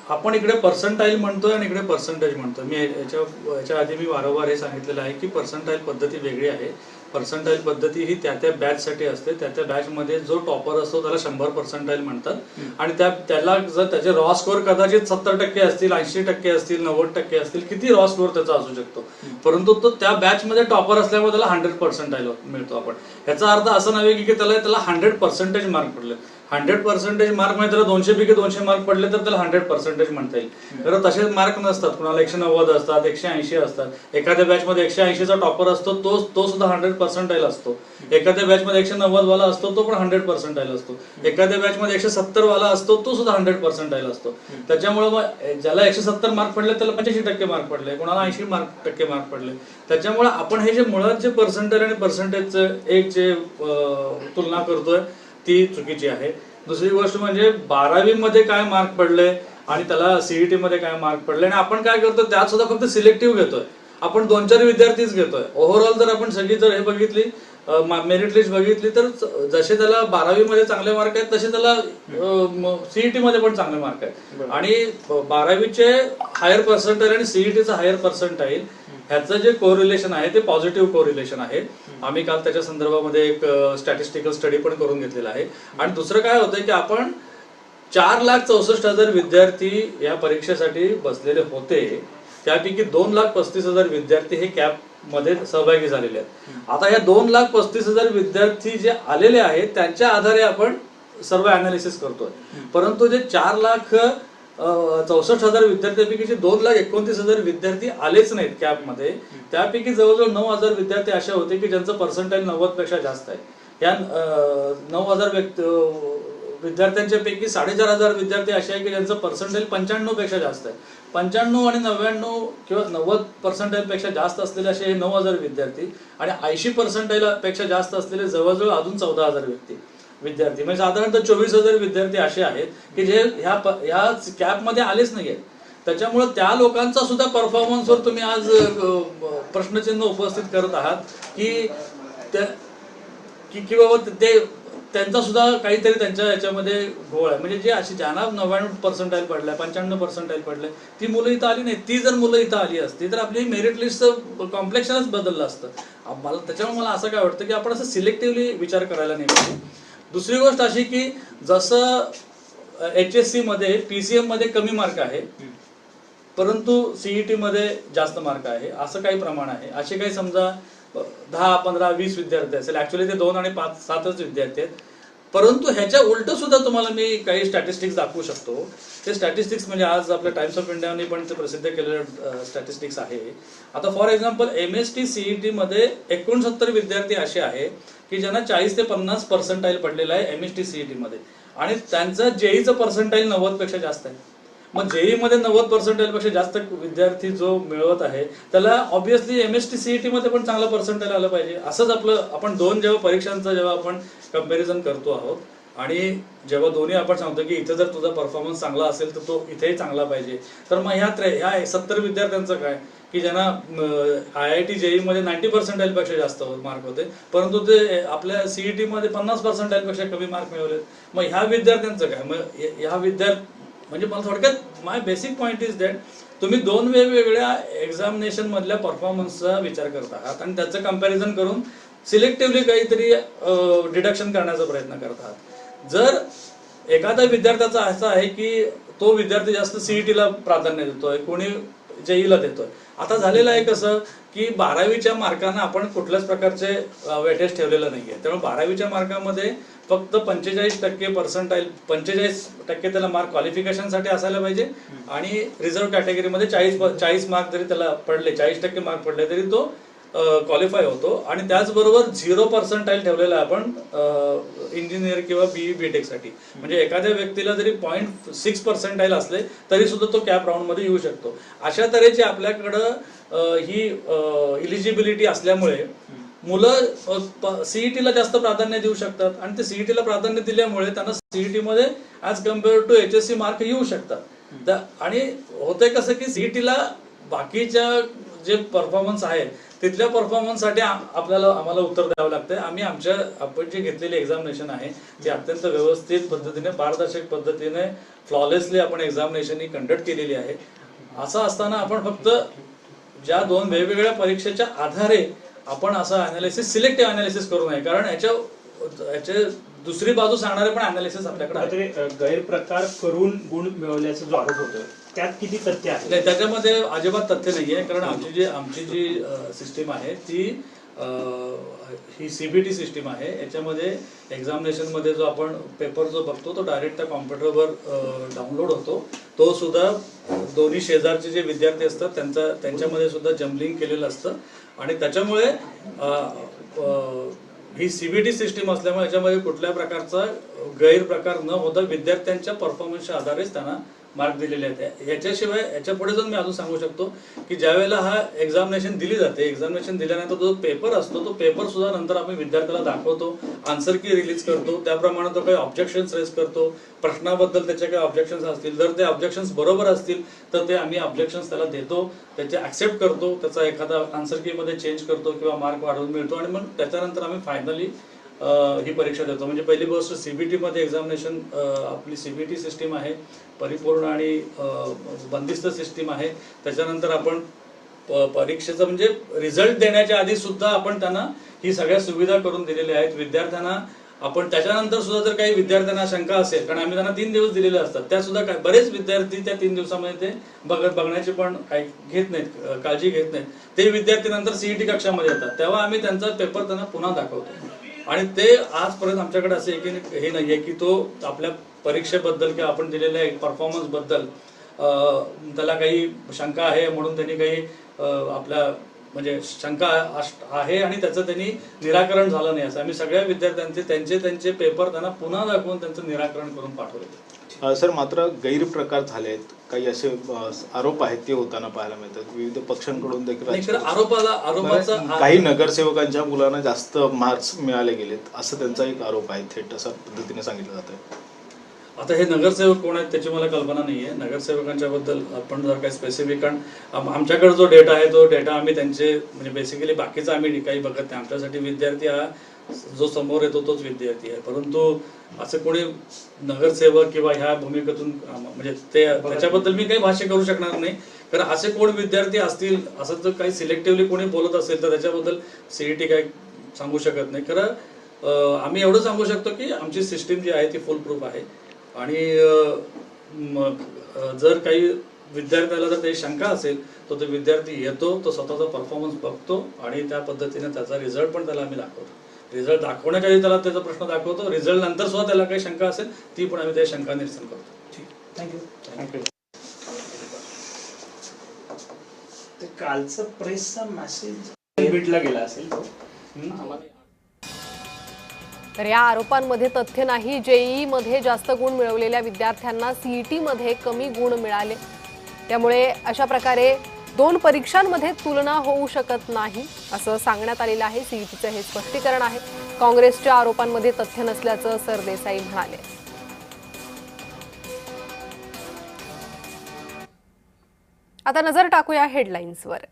आपण इकडे पर्सेंटाईल म्हणतोय आणि इकडे पर्सेंटेज म्हणतोय. मी याच्या आधी मी वारंवार हे सांगितलेलं आहे की पर्सेंटाईल पद्धती वेगळी आहे. पर्सेंटाईल पद्धती ही त्या त्या बॅचसाठी असते. त्या त्या बॅचमध्ये जो टॉपर असतो त्याला 100 पर्सेंटाईल म्हणतात. आणि त्याला जर त्याचे रॉ स्कोअर कदाचित 70% असतील, 80% असतील, 90% असतील, किती रॉ स्कोअर त्याचा असू शकतो, परंतु तो त्या बॅचमध्ये टॉपर असल्यामुळे त्याला 100 पर्सेंटाईल मिळतो. आपण याचा अर्थ असं नव्हे की त्याला 100% मार्क पडले. 100% मार्क म्हणजे त्याला 200 पैकी 200 मार्क पडले तर त्याला 100% म्हणता येईल. तर तसे मार्क नसतात. कुणाला 190 असतात, 180 असतात. एखाद्या बॅचमध्ये 180चा टॉपर असतो, तो सुद्धा 100% असतो. एखाद्या बॅचमध्ये 190 वाला असतो, तो पण 100% असतो. एखाद्या बॅचमध्ये 170 वाला असतो, तो सुद्धा 100% असतो. त्याच्यामुळे मग ज्याला 170 मार्क पडले त्याला 85% मार्क पडले, कोणाला 80% मार्क पडले. त्याच्यामुळे आपण हे जे मुळात जे पर्सेंटाईल आणि पर्सेंटेजचं एक जे तुलना करतोय ती चुकीची आहे. दुसरी गोष्ट म्हणजे 12वी मध्ये काय मार्क पडले आणि त्याला सीईटी मध्ये काय मार्क पडले, आणि आपण काय करतो त्यात सुद्धा फक्त सिलेक्टिव्ह घेतोय. आपण 2-4 विद्यार्थीच घेतोय. ओव्हरऑल जर आपण सगळी जर हे बघितली, मेरिट लिस्ट बघितली, तर जसे त्याला 12वी मध्ये चांगले मार्क आहेत तसे त्याला सीईटी मध्ये पण चांगले मार्क आहेत. आणि 12वीचे हायर पर्सेंटाईल आणि सीईटीचं हायर पर्सेंटाईल ह्याचं जे कोरिलेशन आहे ते पॉझिटिव्ह कोरिलेशन आहे. आम्ही काल त्याच्या संदर्भामध्ये एक स्टॅटिस्टिकल स्टडी पण करून घेतलेला आहे. आणि दुसरं काय होतंय की आपण 4,64,000 विद्यार्थी या परीक्षेसाठी बसलेले होते. त्यापैकी 2,35,000 विद्यार्थी हे कॅप मध्ये सहभागी झालेले आहेत. आता या 2,35,000 विद्यार्थी जे आलेले आहेत त्यांच्या आधारे आपण सर्व अनालिसिस करतोय. परंतु जे 4,64,000 विद्यार्थ्यांपैकी जे 2,29,000 विद्यार्थी आलेच नाहीत कॅपमध्ये, त्यापैकी जवळजवळ 9,000 विद्यार्थी असे होते की ज्यांचं पर्सेंटाईल 90 पेक्षा जास्त आहे. या 9,000 विद्यार्थ्यांच्या पैकी 4,500 विद्यार्थी असे आहे की ज्यांचं पर्सेंटाईल 95 पेक्षा जास्त आहे. 95 आणि 99 किंवा 90% पेक्षा जास्त असलेले असे हे 9,000 विद्यार्थी, आणि 80% पेक्षा जास्त असलेले जवळजवळ अजून 14,000 विद्यार्थी, म्हणजे साधारणतः 24,000 विद्यार्थी असे आहेत की जे ह्या कॅपमध्ये आलेच नाहीयेत. त्याच्यामुळे त्या लोकांचा सुद्धा परफॉर्मन्सवर तुम्ही आज प्रश्नचिन्ह उपस्थित करत आहात की बाबा ते त्यांचा सुद्धा काहीतरी त्यांच्या याच्यामध्ये घोळ आहे. म्हणजे जे अशी ज्यांना 99% पडलाय, 95% पडले, ती मुलं इथं आली नाही. ती जर मुलं इथं आली असती तर आपली मेरिट लिस्टचं कॉम्प्लेक्शनच बदललं असतं. त्याच्यामुळे मला असं काय वाटतं की आपण असं सिलेक्टिव्हली विचार करायला नाही पाहिजे. दुसरी गोष्ट अशी की जसं HSC मध्ये PCM मध्ये कमी मार्क आहे परंतु सीईटी मध्ये जास्त मार्क आहे, असं काही प्रमाण आहे. असे काही समजा 10, 15, 20 विद्यार्थी असेल, ऍक्च्युअली ते 2 आणि 5, 7च विद्यार्थी आहेत. परंतु ह्याच्या उलट सुद्धा तुम्हाला मी काही स्टॅटिस्टिक्स दाखवू शकतो. ते स्टॅटिस्टिक्स म्हणजे आज आपल्या टाइम्स ऑफ इंडियाने पण ते प्रसिद्ध केलेले स्टॅटिस्टिक्स आहे. आता फॉर एक्झाम्पल MST CET मध्ये 69 विद्यार्थी असे आहे की ज्यांना 40 ते 50 पर्सेंटाईल पडलेलं आहे MST CET मध्ये, आणि त्यांचं जेईचं पर्सेंटाईल 90 पेक्षा जास्त आहे. मग जेई मध्ये 90% पेक्षा जास्त विद्यार्थी जो मिळवत आहे त्याला ऑब्व्हियसली MST CET मध्ये पण चांगला पर्सेंटाईल आलं पाहिजे. असंच आपण जेव्हा परीक्षांचं जेव्हा आपण कंपॅरिझन करतो आहोत आणि जेव्हा दोन्ही आपण सांगतो की इथे जर तुझा परफॉर्मन्स चांगला असेल तर तो इथेही चांगला पाहिजे, तर मग ह्या 70 विद्यार्थ्यांचं काय की ज्यांना IIT JEE मध्ये 90% पेक्षा जास्त मार्क होते परंतु ते आपल्या CET मध्ये 50% पेक्षा कमी मार्क मिळवले. मग ह्या विद्यार्थ्यांचं काय? मग ह्या म्हणजे मला थोडक्यात माय बेसिक पॉईंट इज दॅट तुम्ही 2 वेगवेगळ्या एक्झामिनेशन मधल्या परफॉर्मन्सचा विचार करत आहात आणि त्याचं कंपॅरिझन करून सिलेक्टिव्हली काहीतरी डिडक्शन करण्याचा प्रयत्न करत आहात. जर एखाद्या विद्यार्थ्याचा असं आहे की तो विद्यार्थी जास्त CETला प्राधान्य देतोय, कोणी JEEला देतोय. आता झालेलं आहे कसं की 12वीच्या मार्कांना आपण कुठल्याच प्रकारचे वेटेज ठेवलेलं नाहीये. त्यामुळे 12वीच्या मार्कामध्ये फक्त 45% पर्सेंटाईल, 45% त्याला मार्क क्वालिफिकेशनसाठी असायला पाहिजे, आणि रिझर्व्ह कॅटेगरीमध्ये 40 मार्क जरी त्याला पडले, 40% मार्क पडले तरी तो क्वालिफाय होतो. आणि त्याचबरोबर 0% ठेवलेला आहे आपण इंजिनियर किंवा BE BTech साठी. म्हणजे एखाद्या व्यक्तीला जरी 0.6% असले तरी सुद्धा तो कॅप राऊंड मध्ये येऊ शकतो. अशा तऱ्हेची आपल्याकडं ही इलिजिबिलिटी असल्यामुळे मुलं CETला जास्त प्राधान्य देऊ शकतात, आणि ते CETला प्राधान्य दिल्यामुळे त्यांना CET मध्ये as compare to HSC mark येऊ शकतात. आणि होतंय कसं की CETला बाकीच्या जे परफॉर्मन्स आहे तिथल्या परफॉर्मन्ससाठी आम्हाला उत्तर द्यावं लागतंय. आपण जे घेतलेली एक्झामिनेशन आहे ती अत्यंत व्यवस्थित पद्धतीने, पारदर्शक पद्धतीने, फ्लॉलेसली आपण एक्झामिनेशन ही कंडक्ट केलेली आहे. असं असताना आपण फक्त ज्या 2 वेगवेगळ्या परीक्षेच्या आधारे आपण असं अनालिसिस, सिलेक्टिव्ह अनालिसिस करू नये, कारण याच्या दुसरी बाजू सांगणारे पण अनालिसिस आपल्याकडे आहे. गैरप्रकार करून गुण मिळवल्याचा जो आरोप होतोय त्यात किती तथ्य आहे? नाही, त्याच्यामध्ये अजिबात तथ्य नाहीये, कारण आमची जी सिस्टीम आहे ती ही CBT सिस्टीम आहे. याच्यामध्ये एक्झामिनेशनमध्ये जो आपण पेपर जो बघतो तो डायरेक्ट त्या कॉम्प्युटरवर डाउनलोड होतो. तो सुद्धा दोन्ही शेजारचे जे विद्यार्थी असतात त्यांच्यामध्ये सुद्धा जम्बलिंग केलेलं असतं आणि त्याच्यामुळे ही CBT सिस्टीम असल्यामुळे याच्यामध्ये कुठल्या प्रकारचा गैरप्रकार न होता विद्यार्थ्यांच्या परफॉर्मन्सच्या आधारेच त्यांना मार्क दिलेले आहेत. याच्याशिवाय याच्या पुढे जाऊन मी अजून सांगू शकतो की ज्या वेळेला हा एक्झामिनेशन दिली जाते, एक्झामिनेशन दिल्यानंतर जो पेपर असतो तो पेपर सुद्धा नंतर आम्ही विद्यार्थ्याला दाखवतो, आन्सर की रिलीज करतो, त्याप्रमाणे तो काही ऑब्जेक्शन्स रेज करतो, प्रश्नाबद्दल त्याचे काही ऑब्जेक्शन्स असतील, जर ते ऑब्जेक्शन्स बरोबर असतील तर ते आम्ही ऑब्जेक्शन्स त्याला देतो, त्याचे ऍक्सेप्ट करतो, त्याचा एखादा आन्सर की मध्ये चेंज करतो किंवा मार्क वाढवून मिळतो आणि मग त्याच्यानंतर आम्ही फायनली ही परीक्षा देतो. म्हणजे पहिली गोष्ट CBT मध्ये एक्झामिनेशन, आपली CBT सिस्टीम आहे, परिपूर्ण आणि बंदिस्त सिस्टीम आहे. त्याच्यानंतर आपण परीक्षेचं म्हणजे रिझल्ट देण्याच्या आधी सुद्धा आपण त्यांना ही सगळ्या सुविधा करून दिलेल्या आहेत. विद्यार्थ्यांना आपण त्याच्यानंतर सुद्धा जर काही विद्यार्थ्यांना शंका असेल, कारण आम्ही त्यांना 3 दिवस दिलेले असतात, त्या सुद्धा बरेच विद्यार्थी त्या 3 दिवसामध्ये ते बघण्याची पण काही घेत नाहीत, काळजी घेत नाहीत. ते विद्यार्थी नंतर CET कक्षामध्ये येतात, तेव्हा आम्ही त्यांचा पेपर त्यांना पुन्हा दाखवतो. आणि ते आजपर्यंत आमच्याकडे असे हे नाहीये की तो आपल्या परीक्षेबद्दल किंवा आपण दिलेल्या परफॉर्मन्स बद्दल त्याला काही शंका आहे म्हणून त्यांनी काही आपल्या म्हणजे शंका आहे आणि त्याचं त्यांनी निराकरण झालं नाही, असं आम्ही सगळ्या विद्यार्थ्यांचे त्यांचे पेपर त्यांना पुन्हा दाखवून त्यांचं निराकरण करून पाठवले. सर, मात्र गैरप्रकार झाले आहेत, काही असे आरोप आहेत ते होताना पाहायला मिळतात विविध पक्षांकडून देखील. आरोपाचा काही नगरसेवकांच्या मुलांना जास्त मार्क्स मिळाले गेलेत असं त्यांचा एक आरोप आहे, थेट अशा पद्धतीने सांगितलं जातं. आता हे नगरसेवक कोण आहेत त्याची मला कल्पना नाहीये. नगरसेवकांच्या बद्दल आपण जर काही स्पेसिफिक, कारण आमच्याकडे जो डेटा आहे तो डेटा आम्ही त्यांचे म्हणजे बेसिकली बाकीचं आम्ही काही बघत नाही. आमच्यासाठी विद्यार्थी हा जो समोर येतो तोच विद्यार्थी आहे, परंतु असं कोणी नगरसेवक किंवा ह्या भूमिकेतून म्हणजे त्याच्याबद्दल मी काही भाष्य करू शकणार नाही, कारण असे कोण विद्यार्थी असतील, असं जर काही सिलेक्टिव्हली कोणी बोलत असेल तर त्याच्याबद्दल CET काही सांगू शकत नाही. खरं आम्ही एवढं सांगू शकतो की आमची सिस्टीम जी आहे ती फुल प्रूफ आहे आणि जर काही विद्यार्थ्याला जर काही शंका असेल तर तो विद्यार्थी येतो, तो स्वतःचा परफॉर्मन्स बघतो आणि त्या पद्धतीने त्याचा रिझल्ट पण त्याला आम्ही दाखवतो. रिझल्ट दाखवण्याच्या आधी त्याला त्याचा प्रश्न दाखवतो, रिझल्ट नंतर सुद्धा त्याला काही शंका असेल ती पण आम्ही त्या शंका निरसन करतो. थँक्यू. कालचा प्रेसचा मेसेज बीटला गेला असेल तो. तर या आरोपांमध्ये तथ्य नाही. JEE मध्ये जास्त गुण मिळवलेल्या विद्यार्थ्यांना CET मध्ये कमी गुण मिळाले, त्यामुळे अशा प्रकारे 2 परीक्षांमध्ये तुलना होऊ शकत नाही असं सांगण्यात आलेलं आहे. CETचं हे स्पष्टीकरण आहे. काँग्रेसच्या आरोपांमध्ये तथ्य नसल्याचं सरदेसाई म्हणाले. आता नजर टाकूया हेडलाईन्सवर.